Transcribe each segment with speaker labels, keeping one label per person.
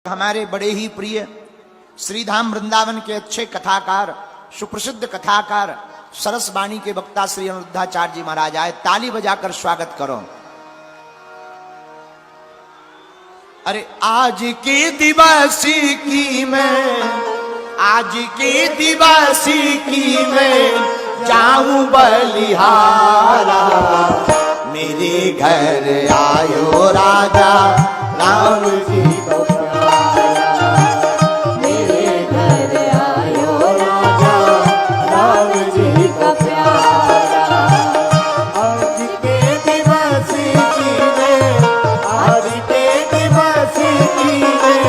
Speaker 1: हमारे बड़े ही प्रिय श्रीधाम वृंदावन के अच्छे कथाकार, सुप्रसिद्ध कथाकार, सरस वाणी के वक्ता श्री अनिरुद्धाचार्य जी महाराज आए। ताली बजाकर स्वागत करो। अरे आज के दिवस की मैं, आज के दिवस की मैं जाऊं बलिहारा, मेरे घर आयो राजा राम जी को प्यारा,
Speaker 2: मेरे घर आयो राजा राम जी का प्यारा।
Speaker 1: आज के दिवस की मैं, आज के दिवस की मैं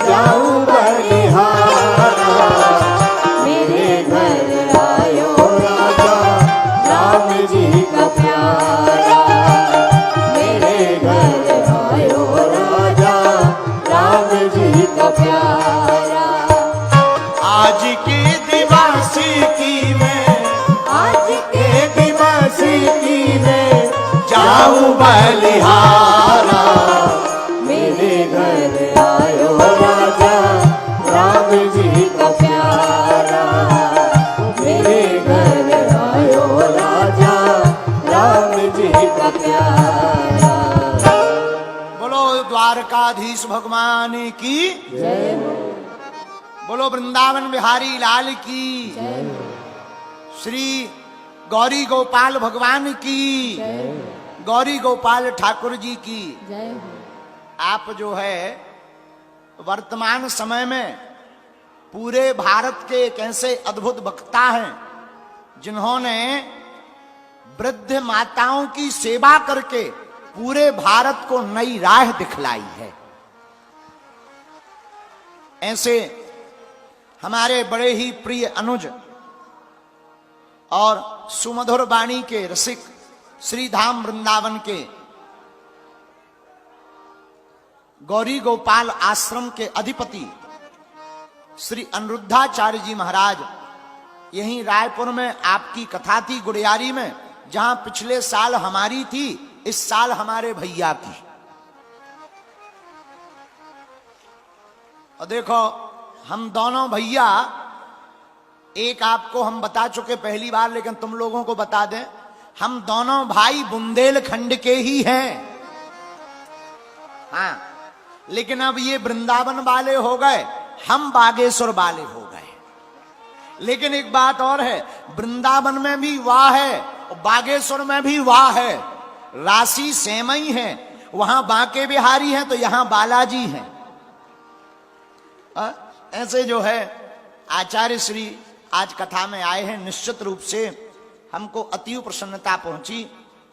Speaker 1: जाऊं बलिहारा,
Speaker 2: मेरे घर आयो राजा राम जी का प्यारा, मेरे घर आयो राजा राम जी का प्यारा।
Speaker 1: आज के दिवस की मैं,
Speaker 2: आज के
Speaker 1: दिवस की मैं जाऊं बलिहारा,
Speaker 2: मेरे घर आयो राजा राम जी का प्यारा, मेरे घर आयो राजा राम जी का प्यारा।
Speaker 1: बोलो द्वारकाधीश भगवान की,
Speaker 2: जय हो,
Speaker 1: बोलो वृंदावन बिहारी लाल की,
Speaker 2: जय हो,
Speaker 1: श्री गौरी गोपाल भगवान की,
Speaker 2: जय हो,
Speaker 1: गौरी गोपाल ठाकुर जी की।
Speaker 2: जय हो।
Speaker 1: आप जो है वर्तमान समय में पूरे भारत के एक ऐसे अद्भुत वक्ता हैं जिन्होंने वृद्ध माताओं की सेवा करके पूरे भारत को नई राह दिखलाई है। ऐसे हमारे बड़े ही प्रिय अनुज और सुमधुर वाणी के रसिक श्री धाम वृंदावन के गौरी गोपाल आश्रम के अधिपति श्री अनिरुद्धाचार्य जी महाराज यहीं रायपुर में आपकी कथा थी गुड़ियारी में, जहां पिछले साल हमारी थी, इस साल हमारे भैया की। और देखो हम दोनों भैया, एक आपको हम बता चुके पहली बार, लेकिन तुम लोगों को बता दें, हम दोनों भाई बुंदेलखंड के ही हैं। हाँ, लेकिन अब ये वृंदावन वाले हो गए, हम बागेश्वर वाले हो गए। लेकिन एक बात और है, वृंदावन में भी वाह है और बागेश्वर में भी वाह है, राशि सेम ही है। वहां बांके बिहारी हैं तो यहां बालाजी हैं। ऐसे जो है आचार्य श्री आज कथा में आए हैं। निश्चित रूप से हमको अतीव प्रसन्नता पहुंची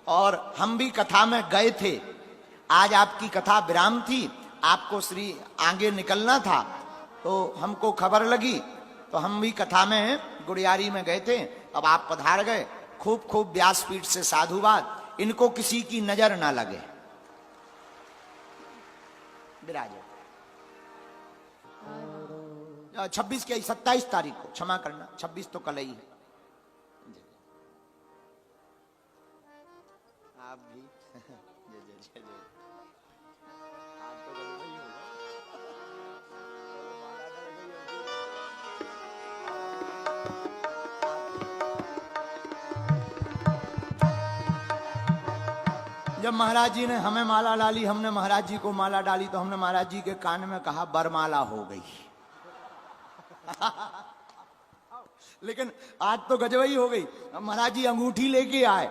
Speaker 1: और हम भी कथा में गए थे। आज आपकी कथा विराम थी, आपको श्री आगे निकलना था, तो हमको खबर लगी तो हम भी कथा में गुड़ियारी में गए थे। अब आप पधार गए, खूब खूब व्यासपीठ से साधुवाद। इनको किसी की नजर ना लगे। विराजे 26 की 27 तारीख को, क्षमा करना, 26 तो कल ही है। आप भी जय जय जय जय। आप तो गरीब ही होगा। जब महाराज जी ने हमें माला डाली, हमने महाराज जी को माला डाली, तो हमने महाराज जी के कान में कहा बरमाला हो गई। लेकिन आज तो गजबई हो गई। महाराज जी अंगूठी लेके आए,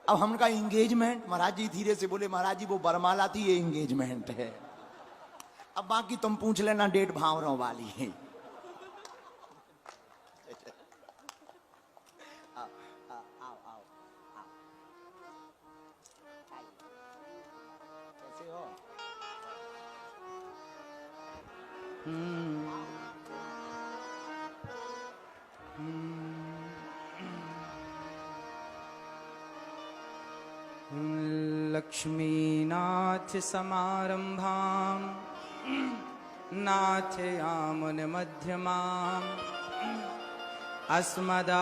Speaker 1: अब हम कहा इंगेजमेंट। महाराज जी धीरे से बोले, महाराज जी वो बरमाला थी, ये इंगेजमेंट है। अब बाकी तुम पूछ लेना, डेट भावरों वाली है। कैसे हो?
Speaker 3: लक्ष्मीनाथ समारंभां नाथयामुनमध्यमाम् अस्मदाचार्यपर्यन्तां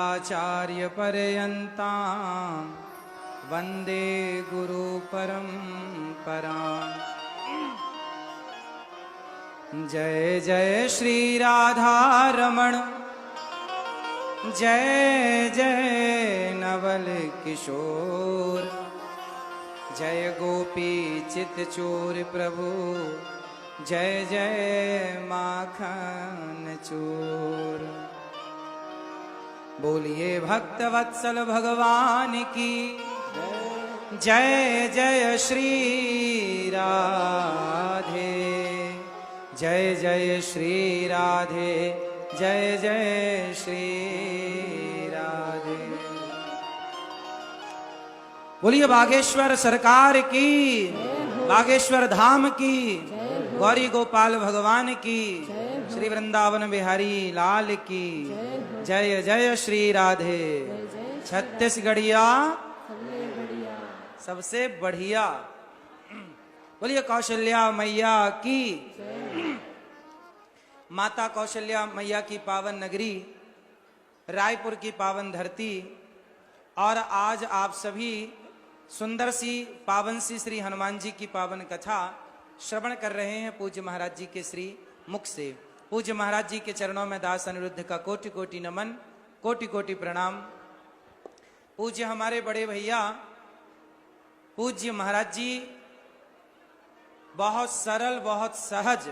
Speaker 3: वन्दे गुरुपरम्पराम्। जय जय श्री राधा रमण, जय जय नवल किशोर, जय गोपी चित चोर प्रभु, जय जय माखन चोर। बोलिए भक्त वत्सल भगवान की जय जय श्री राधे, जय जय श्री राधे, जय जय श्री राधे। बोलिए बागेश्वर सरकार की, बागेश्वर धाम की, गौरी गोपाल भगवान की, श्री वृंदावन बिहारी लाल की जय जय श्री राधे। छत्तीसगढ़िया सबसे बढ़िया। बोलिए कौशल्या मैया की, माता कौशल्या मैया की पावन नगरी, रायपुर की पावन धरती। और आज आप सभी सुंदर सी पावन सी श्री हनुमान जी की पावन कथा श्रवण कर रहे हैं पूज्य महाराज जी के श्री मुख से। पूज्य महाराज जी के चरणों में दास अनिरुद्ध का कोटि कोटि नमन, कोटि कोटि प्रणाम। पूज्य हमारे बड़े भैया पूज्य महाराज जी बहुत सरल, बहुत सहज,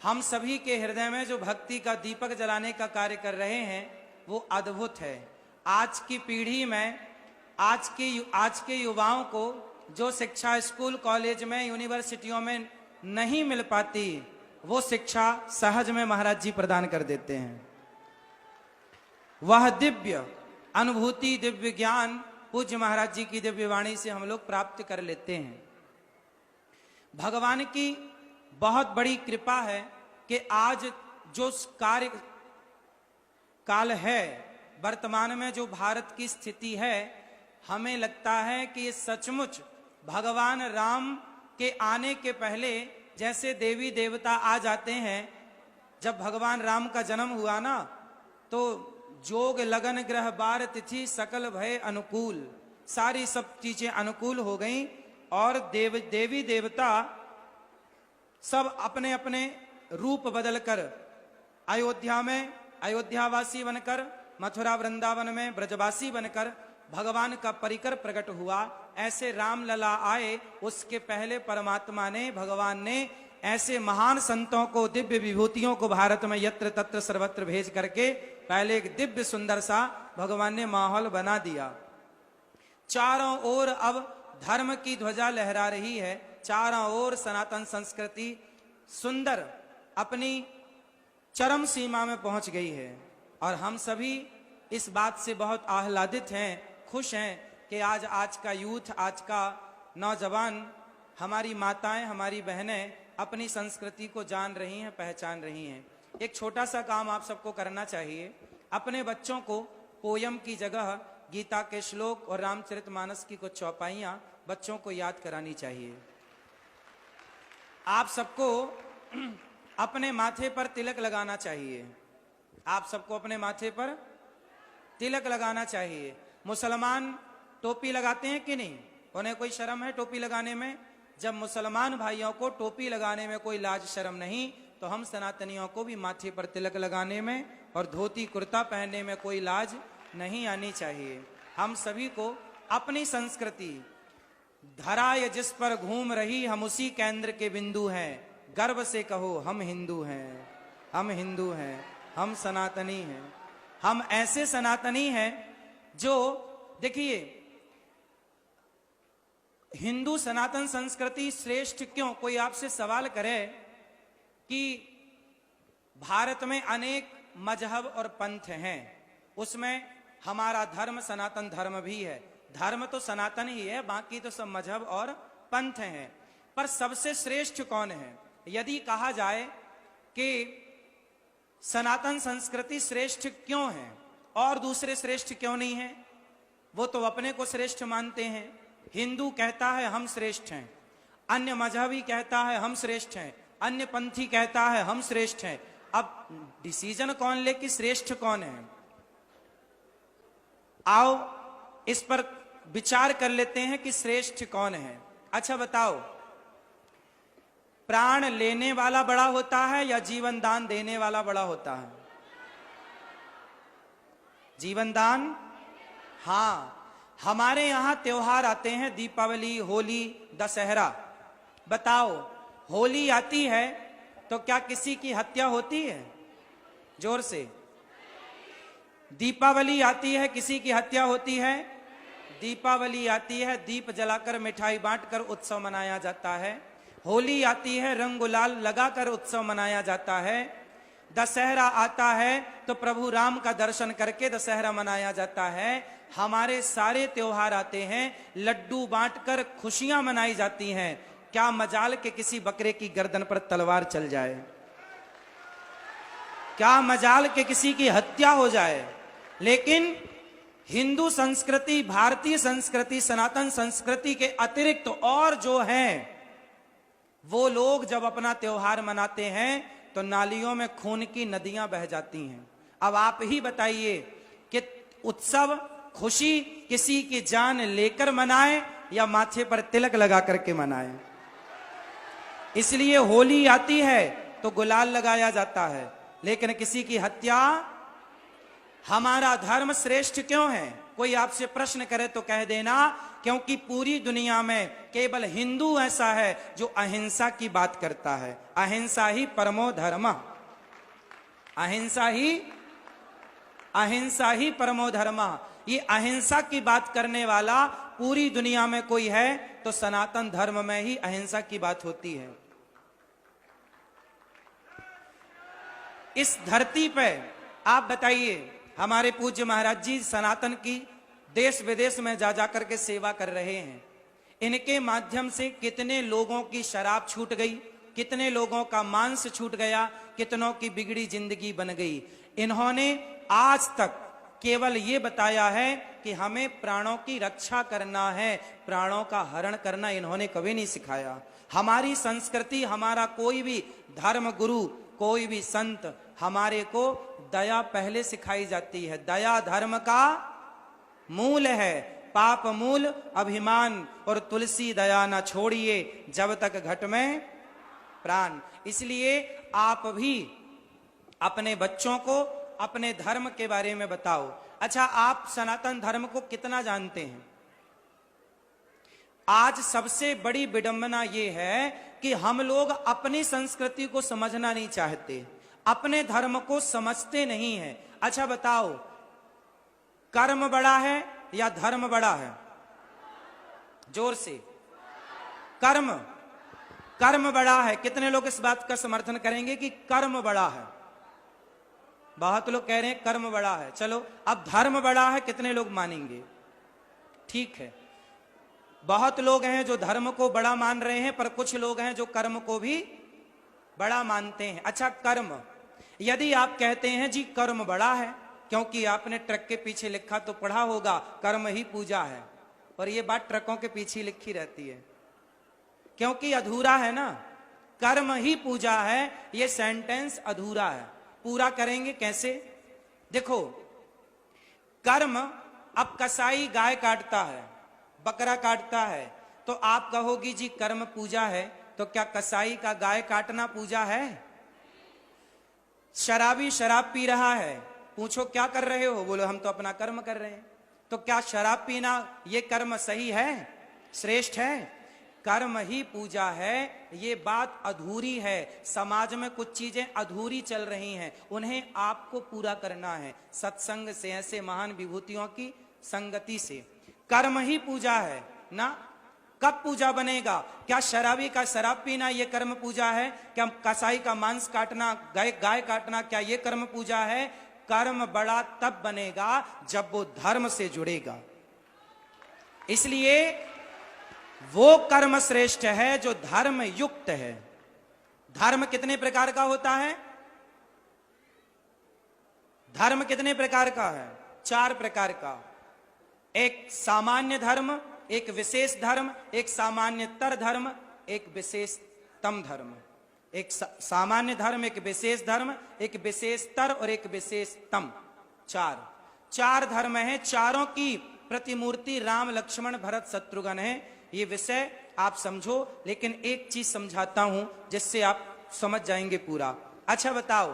Speaker 3: हम सभी के हृदय में जो भक्ति का दीपक जलाने का कार्य कर रहे हैं वो अद्भुत है। आज की पीढ़ी में आज के युवाओं को जो शिक्षा स्कूल कॉलेज में यूनिवर्सिटियों में नहीं मिल पाती, वो शिक्षा सहज में महाराज जी प्रदान कर देते हैं। वह दिव्य अनुभूति, दिव्य ज्ञान पूज्य महाराज जी की दिव्य वाणी से हम लोग प्राप्त कर लेते हैं। भगवान की बहुत बड़ी कृपा है कि आज जो कार्य काल है, वर्तमान में जो भारत की स्थिति है, हमें लगता है कि ये सचमुच भगवान राम के आने के पहले जैसे देवी देवता आ जाते हैं। जब भगवान राम का जन्म हुआ ना, तो जोग लगन ग्रह बार तिथि सकल भय अनुकूल, सारी सब चीजें अनुकूल हो गईं और देवी देवता सब अपने अपने रूप बदलकर अयोध्या में अयोध्यावासी बनकर, मथुरा वृंदावन में ब्रजवासी बनकर भगवान का परिकर प्रकट हुआ। ऐसे रामलला आए, उसके पहले परमात्मा ने, भगवान ने ऐसे महान संतों को, दिव्य विभूतियों को भारत में यत्र तत्र सर्वत्र भेज करके पहले एक दिव्य सुंदर सा भगवान ने माहौल बना दिया। चारों ओर अब धर्म की ध्वजा लहरा रही है, चारों ओर सनातन संस्कृति सुंदर अपनी चरम सीमा में पहुंच गई है। और हम सभी इस बात से बहुत आह्लादित हैं, खुश हैं कि आज का यूथ, आज का नौजवान, हमारी माताएं, हमारी बहनें अपनी संस्कृति को जान रही हैं, पहचान रही हैं। एक छोटा सा काम आप सबको करना चाहिए, अपने बच्चों को पोयम की जगह गीता के श्लोक और रामचरितमानस की कुछ चौपाइयां बच्चों को याद करानी चाहिए। आप सबको अपने माथे पर तिलक लगाना चाहिए, आप सबको अपने माथे पर तिलक लगाना चाहिए। मुसलमान टोपी लगाते हैं कि नहीं? उन्हें कोई शर्म है टोपी लगाने में? जब मुसलमान भाइयों को टोपी लगाने में कोई लाज शर्म नहीं, तो हम सनातनियों को भी माथे पर तिलक लगाने में और धोती कुर्ता पहनने में कोई लाज नहीं आनी चाहिए। हम सभी को अपनी संस्कृति, धरा ये जिस पर घूम रही, हम उसी केंद्र के बिंदु हैं। गर्व से कहो हम हिंदू हैं, हम हिंदू हैं, हम सनातनी हैं। हम ऐसे सनातनी हैं जो, देखिए, हिंदू सनातन संस्कृति श्रेष्ठ क्यों? कोई आपसे सवाल करे कि भारत में अनेक मजहब और पंथ हैं, उसमें हमारा धर्म सनातन धर्म भी है। धर्म तो सनातन ही है, बाकी तो सब मजहब और पंथ हैं। पर सबसे श्रेष्ठ कौन है? यदि कहा जाए कि सनातन संस्कृति श्रेष्ठ क्यों है और दूसरे श्रेष्ठ क्यों नहीं है, वो तो अपने को श्रेष्ठ मानते हैं। हिंदू कहता है हम श्रेष्ठ हैं, अन्य मजहबी कहता है हम श्रेष्ठ हैं, अन्य पंथी कहता है हम श्रेष्ठ हैं। अब डिसीजन कौन ले कि श्रेष्ठ कौन है? आओ इस पर विचार कर लेते हैं कि श्रेष्ठ कौन है। अच्छा बताओ, प्राण लेने वाला बड़ा होता है या जीवन दान देने वाला बड़ा होता है? जीवन दान। हाँ, हमारे यहां त्योहार आते हैं, दीपावली, होली, दशहरा। बताओ, होली आती है तो क्या किसी की हत्या होती है? जोर से। दीपावली आती है, किसी की हत्या होती है? दीपावली आती है, दीप जलाकर मिठाई बांटकर उत्सव मनाया जाता है। होली आती है, रंग गुलाल लगाकर उत्सव मनाया जाता है। दशहरा आता है तो प्रभु राम का दर्शन करके दशहरा मनाया जाता है। हमारे सारे त्योहार आते हैं, लड्डू बांटकर खुशियां मनाई जाती हैं। क्या मजाल के किसी बकरे की गर्दन पर तलवार चल जाए, क्या मजाल के किसी की हत्या हो जाए। लेकिन हिंदू संस्कृति, भारतीय संस्कृति, सनातन संस्कृति के अतिरिक्त और जो हैं, वो लोग जब अपना त्योहार मनाते हैं तो नालियों में खून की नदियां बह जाती हैं। अब आप ही बताइए कि उत्सव, खुशी किसी की जान लेकर मनाए या माथे पर तिलक लगा करके मनाए। इसलिए होली आती है तो गुलाल लगाया जाता है, लेकिन किसी की हत्या। हमारा धर्म श्रेष्ठ क्यों है? कोई आपसे प्रश्न करे तो कह देना, क्योंकि पूरी दुनिया में केवल हिंदू ऐसा है जो अहिंसा की बात करता है। अहिंसा ही परमो धर्म, अहिंसा ही परमो धर्म। ये अहिंसा की बात करने वाला पूरी दुनिया में कोई है तो सनातन धर्म में ही अहिंसा की बात होती है। इस धरती पे आप बताइए, हमारे पूज्य महाराज जी सनातन की देश विदेश में जा जाकर के सेवा कर रहे हैं। इनके माध्यम से कितने लोगों की शराब छूट गई, कितने लोगों का मांस छूट गया, कितनों की बिगड़ी जिंदगी बन गई। इन्होंने आज तक केवल ये बताया है कि हमें प्राणों की रक्षा करना है, प्राणों का हरण करना इन्होंने कभी नहीं सिखाया। हमारी संस्कृति, हमारा कोई भी धर्म गुरु, कोई भी संत हमारे को दया पहले सिखाई जाती है। दया धर्म का मूल है, पाप मूल अभिमान, और तुलसी दया न छोड़िए जब तक घट में प्राण। इसलिए आप भी अपने बच्चों को अपने धर्म के बारे में बताओ। अच्छा, आप सनातन धर्म को कितना जानते हैं? आज सबसे बड़ी विडंबना यह है कि हम लोग अपनी संस्कृति को समझना नहीं चाहते, अपने धर्म को समझते नहीं है। अच्छा बताओ, कर्म बड़ा है या धर्म बड़ा है? जोर से। कर्म बड़ा है। कितने लोग इस बात का समर्थन करेंगे कि कर्म बड़ा है? बहुत लोग कह रहे हैं कर्म बड़ा है। चलो, अब धर्म बड़ा है, कितने लोग मानेंगे? ठीक है, बहुत लोग हैं जो धर्म को बड़ा मान रहे हैं, पर कुछ लोग हैं जो कर्म को भी बड़ा मानते हैं। अच्छा, कर्म, यदि आप कहते हैं जी कर्म बड़ा है, क्योंकि आपने ट्रक के पीछे लिखा तो पढ़ा होगा कर्म ही पूजा है, और ये बात ट्रकों के पीछे लिखी रहती है क्योंकि अधूरा है ना। कर्म ही पूजा है, ये सेंटेंस अधूरा है। पूरा करेंगे कैसे? देखो, कर्म, अब कसाई गाय काटता है, बकरा काटता है, तो आप कहोगी जी कर्म पूजा है, तो क्या कसाई का गाय काटना पूजा है? शराबी शराब पी रहा है, पूछो क्या कर रहे हो? बोलो हम तो अपना कर्म कर रहे हैं। तो क्या शराब पीना ये कर्म सही है, श्रेष्ठ है? कर्म ही पूजा है, ये बात अधूरी है। समाज में कुछ चीजें अधूरी चल रही हैं, उन्हें आपको पूरा करना है सत्संग से, ऐसे महान विभूतियों की संगति से। कर्म ही पूजा है ना। कब पूजा बनेगा? क्या शराबी का शराब पीना ये कर्म पूजा है? क्या कसाई का मांस काटना, गाय काटना, क्या ये कर्म पूजा है? कर्म बड़ा तब बनेगा जब वो धर्म से जुड़ेगा। इसलिए वो कर्म श्रेष्ठ है जो धर्म युक्त है। धर्म कितने प्रकार का होता है? धर्म कितने प्रकार का है? 4 प्रकार का। एक सामान्य धर्म, एक विशेष धर्म, एक सामान्यतर धर्म, एक विशेषतम धर्म। एक सामान्य धर्म, एक विशेष धर्म, एक विशेषतर और एक विशेषतम। 4 धर्म हैं। चारों की प्रतिमूर्ति राम, लक्ष्मण, भरत, शत्रुघ्न है। ये विषय आप समझो, लेकिन एक चीज समझाता हूं जिससे आप समझ जाएंगे पूरा। अच्छा बताओ,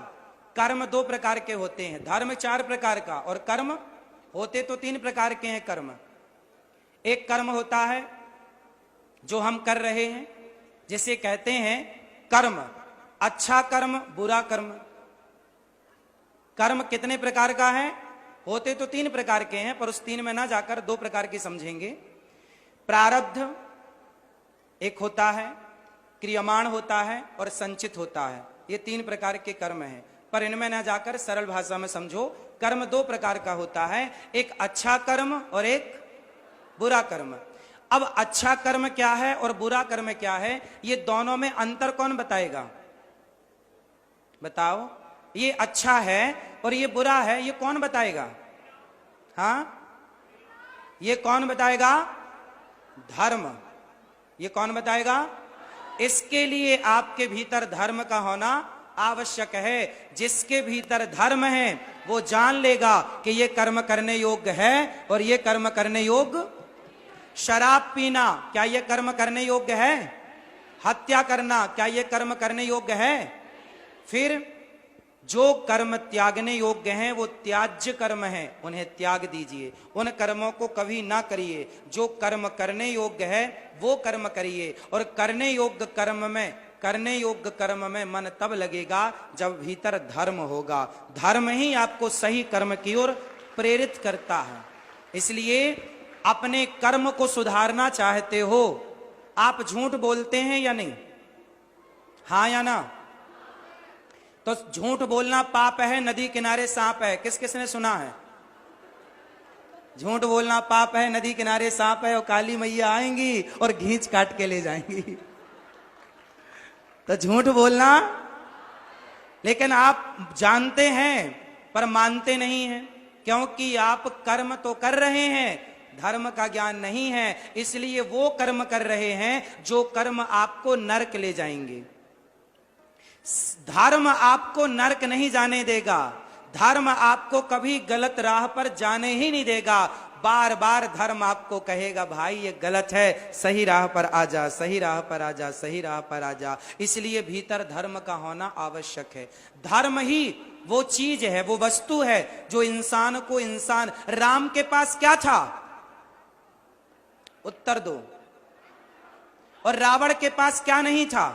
Speaker 3: कर्म 2 प्रकार के होते हैं, धर्म 4 प्रकार का, और कर्म होते तो 3 प्रकार के हैं कर्म। एक कर्म होता है जो हम कर रहे हैं, जिसे कहते हैं कर्म, अच्छा कर्म, बुरा कर्म। कर्म कितने प्रकार का है? होते तो 3 प्रकार के हैं, पर उस 3 में ना जाकर 2 प्रकार की समझेंगे। प्रारब्ध एक होता है, क्रियमाण होता है और संचित होता है। ये 3 प्रकार के कर्म हैं, पर इनमें ना जाकर सरल भाषा में समझो। कर्म 2 प्रकार का होता है, एक अच्छा कर्म और एक बुरा कर्म। अब अच्छा कर्म क्या है और बुरा कर्म क्या है, ये दोनों में अंतर कौन बताएगा? बताओ, ये अच्छा है और ये बुरा है, ये कौन बताएगा? हाँ, ये कौन बताएगा? धर्म। ये कौन बताएगा? इसके लिए आपके भीतर धर्म का होना आवश्यक है। जिसके भीतर धर्म है वो जान लेगा कि ये कर्म करने योग्य है और ये कर्म करने योग्य। शराब पीना, क्या ये कर्म करने योग्य है? हत्या करना, क्या ये कर्म करने योग्य है? फिर जो कर्म त्यागने योग्य हैं वो त्याज्य कर्म हैं, उन्हें त्याग दीजिए। उन कर्मों को कभी ना करिए। जो कर्म करने योग्य है वो कर्म करिए, और करने योग्य कर्म में मन तब लगेगा जब भीतर धर्म होगा। धर्म ही आपको सही कर्म की ओर प्रेरित करता है। इसलिए अपने कर्म को सुधारना चाहते हो, आप झूठ बोलते हैं या नहीं? हाँ या ना? तो झूठ बोलना पाप है, नदी किनारे सांप है। किस किसने सुना है? झूठ बोलना पाप है, नदी किनारे सांप है, और काली मैया आएंगी और घींच काट के ले जाएंगी। तो झूठ बोलना, लेकिन आप जानते हैं पर मानते नहीं हैं, क्योंकि आप कर्म तो कर रहे हैं, धर्म का ज्ञान नहीं है। इसलिए वो कर्म कर रहे हैं जो कर्म आपको नरक ले जाएंगे। धर्म आपको नरक नहीं जाने देगा, धर्म आपको कभी गलत राह पर जाने ही नहीं देगा। बार बार धर्म आपको कहेगा, भाई ये गलत है, सही राह पर आ जा, सही राह पर आ जा, सही राह पर आ जा। इसलिए भीतर धर्म का होना आवश्यक है। धर्म ही वो चीज है, वो वस्तु है जो इंसान को इंसान। राम के पास क्या था? उत्तर दो। और रावण के पास क्या नहीं था?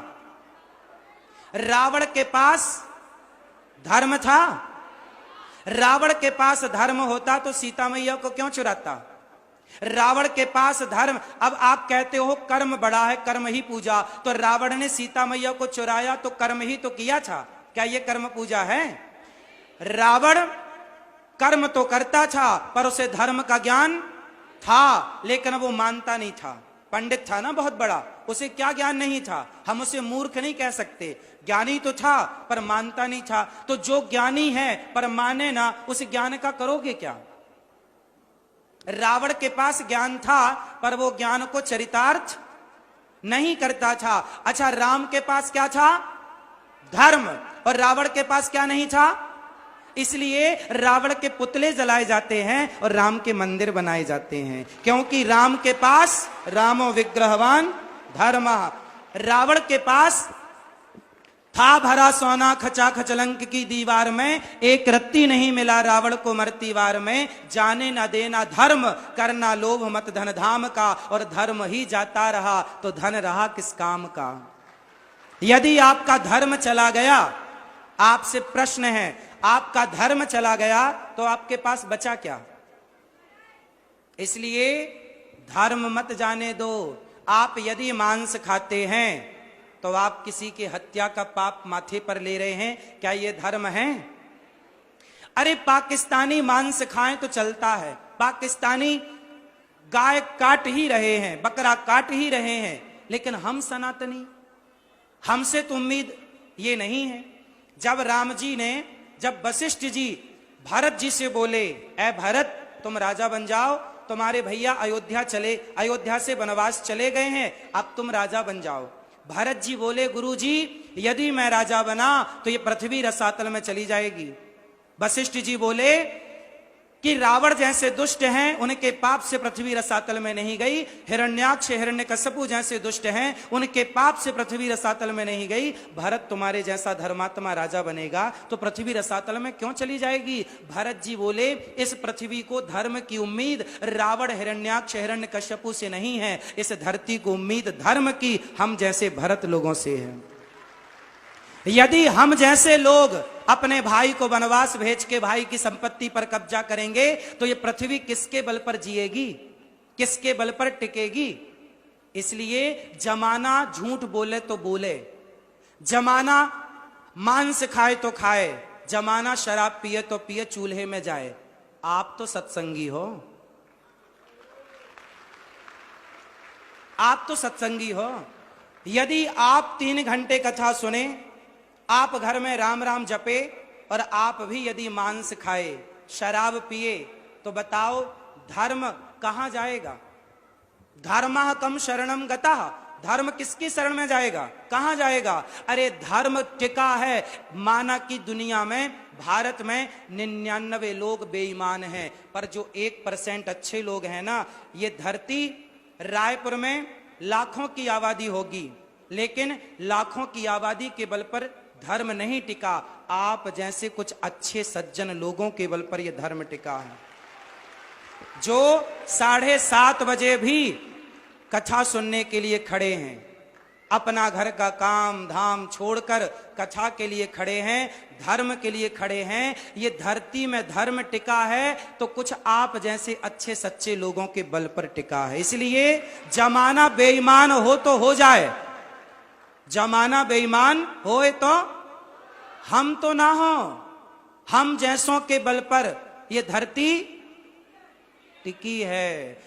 Speaker 3: रावण के पास धर्म था। रावण के पास धर्म होता तो सीता मैया को क्यों चुराता? रावण के पास धर्म। अब आप कहते हो कर्म बड़ा है, कर्म ही पूजा, तो रावण ने सीता मैया को चुराया तो कर्म ही तो किया था। क्या यह कर्म पूजा है? रावण कर्म तो करता था पर उसे धर्म का ज्ञान था, लेकिन वो मानता नहीं था। पंडित था ना बहुत बड़ा, उसे क्या ज्ञान नहीं था? हम उसे मूर्ख नहीं कह सकते, ज्ञानी तो था पर मानता नहीं था। तो जो ज्ञानी है पर माने ना, उस ज्ञान का करोगे क्या? रावण के पास ज्ञान था पर वो ज्ञान को चरितार्थ नहीं करता था। अच्छा, राम के पास क्या था? धर्म। और रावण के पास क्या नहीं था? इसलिए रावण के पुतले जलाए जाते हैं और राम के मंदिर बनाए जाते हैं, क्योंकि राम के पास रामो विग्रहवान धर्म। रावण के पास था भरा सोना खचा खचलंक की दीवार में, एक रत्ती नहीं मिला रावण को मरती वार में। जाने ना देना धर्म, करना लोभ मत धन धाम का, और धर्म ही जाता रहा तो धन रहा किस काम का। यदि आपका धर्म चला गया, आपसे प्रश्न है, आपका धर्म चला गया तो आपके पास बचा क्या? इसलिए धर्म मत जाने दो। आप यदि मांस खाते हैं तो आप किसी की हत्या का पाप माथे पर ले रहे हैं, क्या यह धर्म है? अरे पाकिस्तानी मांस खाएं तो चलता है, पाकिस्तानी गाय काट ही रहे हैं, बकरा काट ही रहे हैं, लेकिन हम सनातनी, हमसे तो उम्मीद ये नहीं है। जब वशिष्ठ जी भरत जी से बोले, ऐ भरत तुम राजा बन जाओ, तुम्हारे भैया अयोध्या से वनवास चले गए हैं, अब तुम राजा बन जाओ। भरत जी बोले, गुरु जी यदि मैं राजा बना तो ये पृथ्वी रसातल में चली जाएगी। वशिष्ठ जी बोले, कि रावण जैसे दुष्ट हैं, उनके पाप से पृथ्वी रसातल में नहीं गई। हिरण्याक्ष हिरण्यकश्यपु जैसे दुष्ट हैं, उनके पाप से पृथ्वी रसातल में नहीं गई। भरत तुम्हारे जैसा धर्मात्मा राजा बनेगा तो पृथ्वी रसातल में क्यों चली जाएगी? भरत जी बोले, इस पृथ्वी को धर्म की उम्मीद रावण हिरण्याक्ष हिरण्यकश्यपु से नहीं है, इस धरती को उम्मीद धर्म की हम जैसे भरत लोगों से है। यदि हम जैसे लोग अपने भाई को वनवास भेज के भाई की संपत्ति पर कब्जा करेंगे तो ये पृथ्वी किसके बल पर जिएगी, किसके बल पर टिकेगी? इसलिए जमाना झूठ बोले तो बोले, जमाना मांस खाए तो खाए, जमाना शराब पिए तो पिए, चूल्हे में जाए। आप तो सत्संगी हो, आप तो सत्संगी हो। यदि आप 3 घंटे कथा सुने, आप घर में राम राम जपे और आप भी यदि मांस खाए, शराब पिए, तो बताओ धर्म कहां जाएगा? धर्मः कम शरणम गतः, धर्म किसकी शरण में जाएगा, कहां जाएगा? अरे धर्म टिका है। माना कि दुनिया में, भारत में 99 लोग बेईमान हैं, पर जो 1% अच्छे लोग हैं ना, ये धरती, रायपुर में लाखों की आबादी होगी, लेकिन लाखों की आबादी के बल पर धर्म नहीं टिका। आप जैसे कुछ अच्छे सज्जन लोगों के बल पर यह धर्म टिका है, जो 7:30 बजे भी कथा सुनने के लिए खड़े हैं, अपना घर का काम धाम छोड़कर कथा के लिए खड़े हैं, धर्म के लिए खड़े हैं। ये धरती में धर्म टिका है तो कुछ आप जैसे अच्छे सच्चे लोगों के बल पर टिका है। इसलिए जमाना बेईमान हो तो हो जाए, जमाना बेईमान होए तो हम तो ना हो, हम जैसों के बल पर यह धरती टिकी है।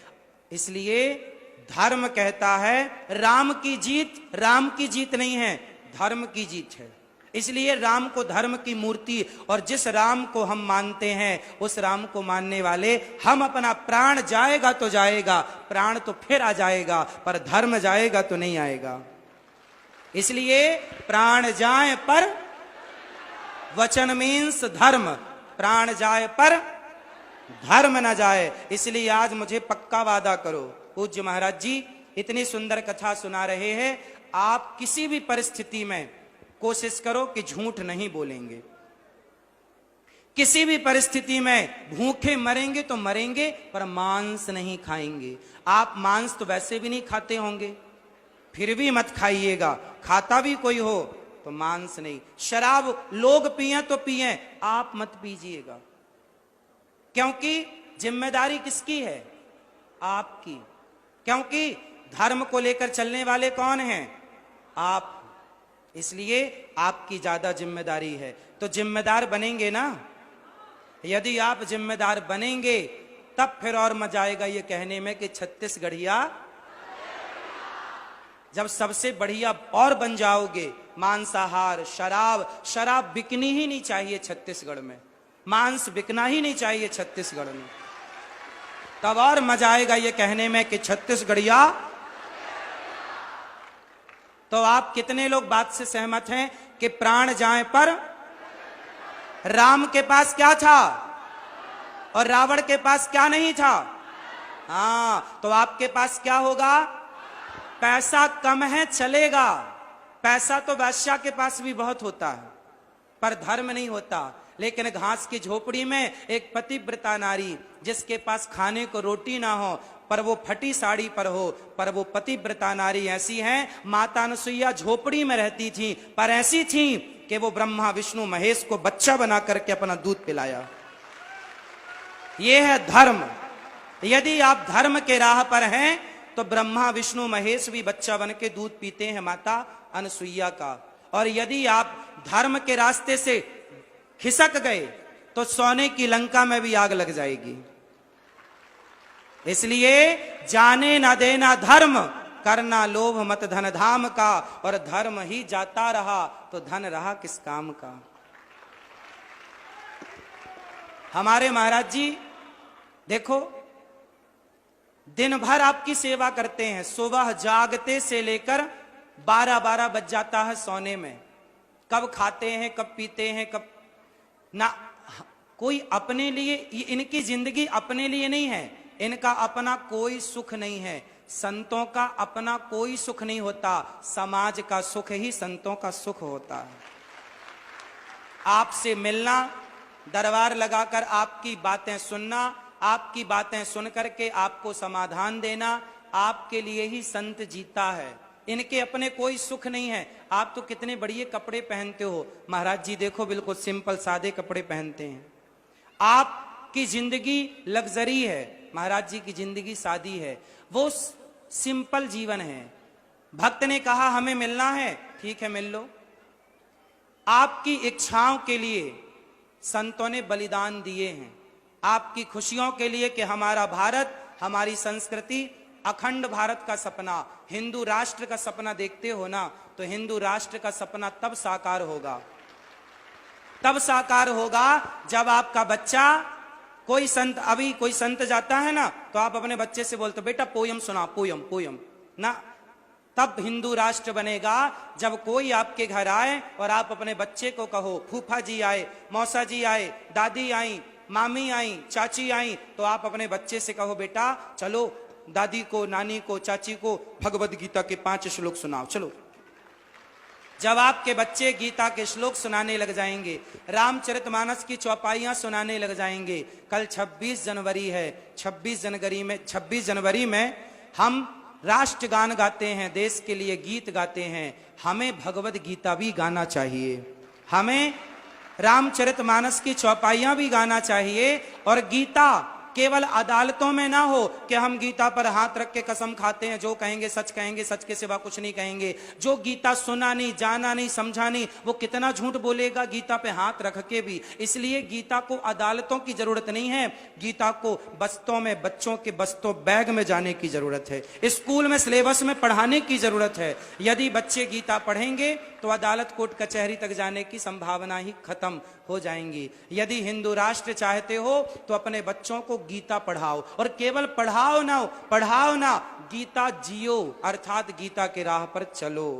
Speaker 3: इसलिए धर्म कहता है राम की जीत, राम की जीत नहीं है, धर्म की जीत है। इसलिए राम को धर्म की मूर्ति, और जिस राम को हम मानते हैं उस राम को मानने वाले हम, अपना प्राण जाएगा तो जाएगा, प्राण तो फिर आ जाएगा, पर धर्म जाएगा तो नहीं आएगा। इसलिए प्राण जाए पर वचन मीन्स धर्म, प्राण जाए पर धर्म न जाए। इसलिए आज मुझे पक्का वादा करो, पूज्य महाराज जी इतनी सुंदर कथा सुना रहे हैं, आप किसी भी परिस्थिति में कोशिश करो कि झूठ नहीं बोलेंगे। किसी भी परिस्थिति में भूखे मरेंगे तो मरेंगे, पर मांस नहीं खाएंगे। आप मांस तो वैसे भी नहीं खाते होंगे, फिर भी मत खाइएगा। खाता भी कोई हो तो मांस नहीं। शराब लोग पिए तो पिए, आप मत पीजिएगा, क्योंकि जिम्मेदारी किसकी है? आपकी। क्योंकि धर्म को लेकर चलने वाले कौन हैं? आप। इसलिए आपकी ज्यादा जिम्मेदारी है। तो जिम्मेदार बनेंगे ना? यदि आप जिम्मेदार बनेंगे तब फिर और मजा आएगा ये कहने में कि छत्तीसगढ़िया, जब सबसे बढ़िया और बन जाओगे, मांसाहार, शराब बिकनी ही नहीं चाहिए छत्तीसगढ़ में, मांस बिकना ही नहीं चाहिए छत्तीसगढ़ में, तब और मजा आएगा ये कहने में कि छत्तीसगढ़िया। तो आप कितने लोग बात से सहमत हैं कि प्राण जाए पर? राम के पास क्या था और रावण के पास क्या नहीं था? हाँ, तो आपके पास क्या होगा? पैसा कम है चलेगा, पैसा तो बादशाह के पास भी बहुत होता है, पर धर्म नहीं होता। लेकिन घास की झोपड़ी में एक पतिव्रता नारी, जिसके पास खाने को रोटी ना हो, पर वो फटी साड़ी पर हो, पर वो पतिव्रता नारी ऐसी है। माता अनुसुईया झोपड़ी में रहती थी, पर ऐसी थी कि वो ब्रह्मा विष्णु महेश को बच्चा बना करके अपना दूध पिलाया। ये है धर्म। यदि आप धर्म के राह पर हैं तो ब्रह्मा विष्णु महेश भी बच्चा बन के दूध पीते हैं माता अनुसुईया का। और यदि आप धर्म के रास्ते से खिसक गए तो सोने की लंका में भी आग लग जाएगी। इसलिए जाने ना देना धर्म, करना लोभ मत धन धाम का, और धर्म ही जाता रहा तो धन रहा किस काम का। हमारे महाराज जी देखो, दिन भर आपकी सेवा करते हैं, सुबह जागते से लेकर 12-12 बज जाता है सोने में। कब खाते हैं, कब पीते हैं, कब ना कोई अपने लिए, इनकी जिंदगी अपने लिए नहीं है, इनका अपना कोई सुख नहीं है। संतों का अपना कोई सुख नहीं होता, समाज का सुख ही संतों का सुख होता है। आपसे मिलना, दरबार लगाकर आपकी बातें सुनना, आपकी बातें सुन करके आपको समाधान देना, आपके लिए ही संत जीता है। इनके अपने कोई सुख नहीं है। आप तो कितने बढ़िया कपड़े पहनते हो, महाराज जी देखो बिल्कुल सिंपल सादे कपड़े पहनते हैं। आपकी जिंदगी लग्जरी है, महाराज जी की जिंदगी सादी है, वो सिंपल जीवन है। भक्त ने कहा हमें मिलना है, ठीक है मिल लो। आपकी इच्छाओं के लिए संतों ने बलिदान दिए हैं, आपकी खुशियों के लिए कि हमारा भारत, हमारी संस्कृति, अखंड भारत का सपना, हिंदू राष्ट्र का सपना देखते हो ना, तो हिंदू राष्ट्र का सपना तब साकार होगा, तब साकार होगा जब आपका बच्चा, कोई संत, अभी कोई संत जाता है ना तो आप अपने बच्चे से बोलते बेटा पोयम सुना, पोयम पोयम ना, तब हिंदू राष्ट्र बनेगा जब कोई आपके घर आए और आप अपने बच्चे को कहो, फूफा जी आए, मौसा जी आए, दादी आई, मामी आई, चाची आई, तो आप अपने बच्चे से कहो बेटा चलो दादी को, नानी को, चाची को भगवद गीता के 5 श्लोक सुनाओ चलो। जब आपके बच्चे गीता के श्लोक सुनाने लग जाएंगे, रामचरितमानस की चौपाइयां सुनाने लग जाएंगे, कल 26 जनवरी है, 26 जनवरी में हम राष्ट्रगान गाते हैं, देश के लिए गीत गाते हैं, हमें भगवद गीता भी गाना चाहिए, हमें रामचरितमानस की चौपाइयां भी गाना चाहिए। और गीता केवल अदालतों में ना हो कि हम गीता पर हाथ रख के कसम खाते हैं, जो कहेंगे, सच के सिवा कुछ नहीं कहेंगे। जो गीता सुना नहीं, जाना नहीं, समझा नहीं, वो कितना झूठ बोलेगा गीता पे हाथ रख के भी। इसलिए गीता को अदालतों की जरूरत नहीं है, गीता को बस्तों में, बच्चों के बस्तों बैग में जाने की जरूरत है, स्कूल में सिलेबस में पढ़ाने की जरूरत है। यदि बच्चे गीता पढ़ेंगे तो अदालत कोर्ट कचहरी तक जाने की संभावना ही खत्म हो जाएंगी। यदि हिंदू राष्ट्र चाहते हो तो अपने बच्चों को गीता पढ़ाओ, और केवल पढ़ाओ ना, गीता जियो, अर्थात गीता के राह पर चलो,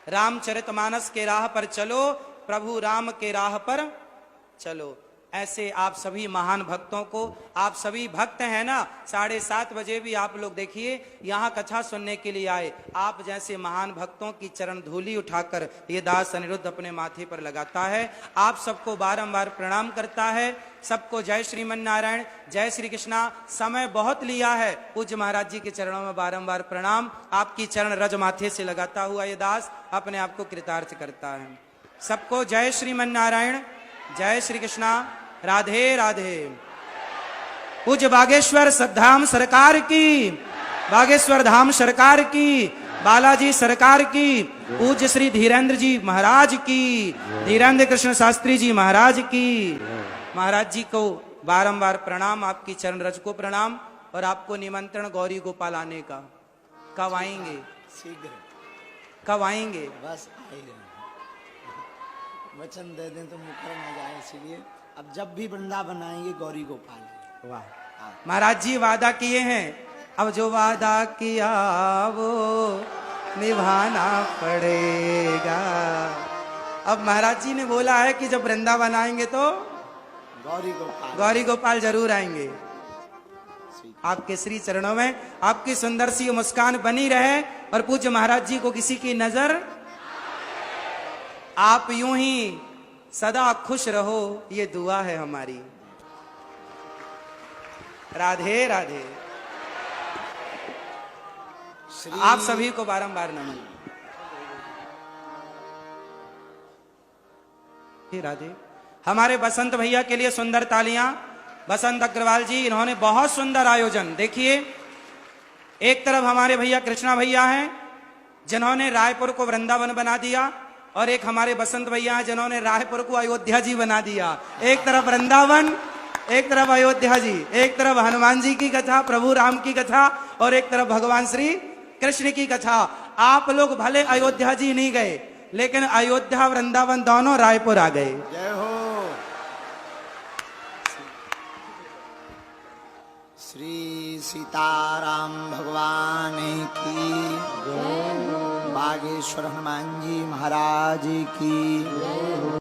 Speaker 3: रामचरितमानस के राह पर चलो, प्रभु राम के राह पर चलो। ऐसे आप सभी महान भक्तों को, आप सभी भक्त हैं ना, 7:30 बजे भी आप लोग देखिए यहाँ कथा सुनने के लिए आए। आप जैसे महान भक्तों की चरण धूलि उठाकर ये दास अनिरुद्ध अपने माथे पर लगाता है, आप सबको बारंबार प्रणाम करता है। सबको जय श्रीमन नारायण, जय श्री कृष्णा। समय बहुत लिया है, पूज्य महाराज जी के चरणों में बारंबार प्रणाम। आपकी चरण रज माथे से लगाता हुआ ये दास अपने आप को कृतार्थ करता है। सबको जय श्रीमन नारायण, जय श्री कृष्णा, राधे राधे। पूज्य बागेश्वर धाम सरकार की, बागेश्वर धाम सरकार की, बालाजी सरकार की, पूज्य श्री धीरेन्द्र जी महाराज की, धीरेन्द्र कृष्ण शास्त्री जी महाराज की। महाराज जी को बारंबार प्रणाम, आपकी चरण रज को प्रणाम, और आपको निमंत्रण गौरी गोपाल आने का। कब आएंगे?
Speaker 1: शीघ्र।
Speaker 3: कब आएंगे?
Speaker 1: बस आएंगे, वचन दे दें तो मुकर न जाए, इसलिए अब जब भी वृंदावन आएंगे गौरी गोपाल।
Speaker 3: वाह, महाराज जी वादा किए हैं, अब जो वादा किया वो निभाना पड़ेगा। अब महाराज जी ने बोला है कि जब वृंदावन आएंगे तो गौरी गोपाल जरूर आएंगे। आपके श्री चरणों में आपकी सुंदर सी मुस्कान बनी रहे, और पूज्य महाराज जी को किसी की नजर, आप यूं ही सदा खुश रहो, ये दुआ है हमारी। राधे राधे। आप सभी को बारंबार नमन। राधे। हमारे बसंत भैया के लिए सुंदर तालियां। बसंत अग्रवाल जी, इन्होंने बहुत सुंदर आयोजन, देखिए एक तरफ हमारे भैया कृष्णा भैया हैं जिन्होंने रायपुर को वृंदावन बना दिया, और एक हमारे बसंत भैया हैं जिन्होंने रायपुर को अयोध्या जी बना दिया। एक तरफ वृंदावन, एक तरफ अयोध्या जी, एक तरफ हनुमान जी की कथा, प्रभु राम की कथा, और एक तरफ भगवान श्री कृष्ण की कथा। आप लोग भले अयोध्या जी नहीं गए, लेकिन अयोध्या वृंदावन दोनों रायपुर आ गए।
Speaker 1: जय हो। श्री सीताराम भगवान की, बागेश्वर हनुमान जी महाराज की।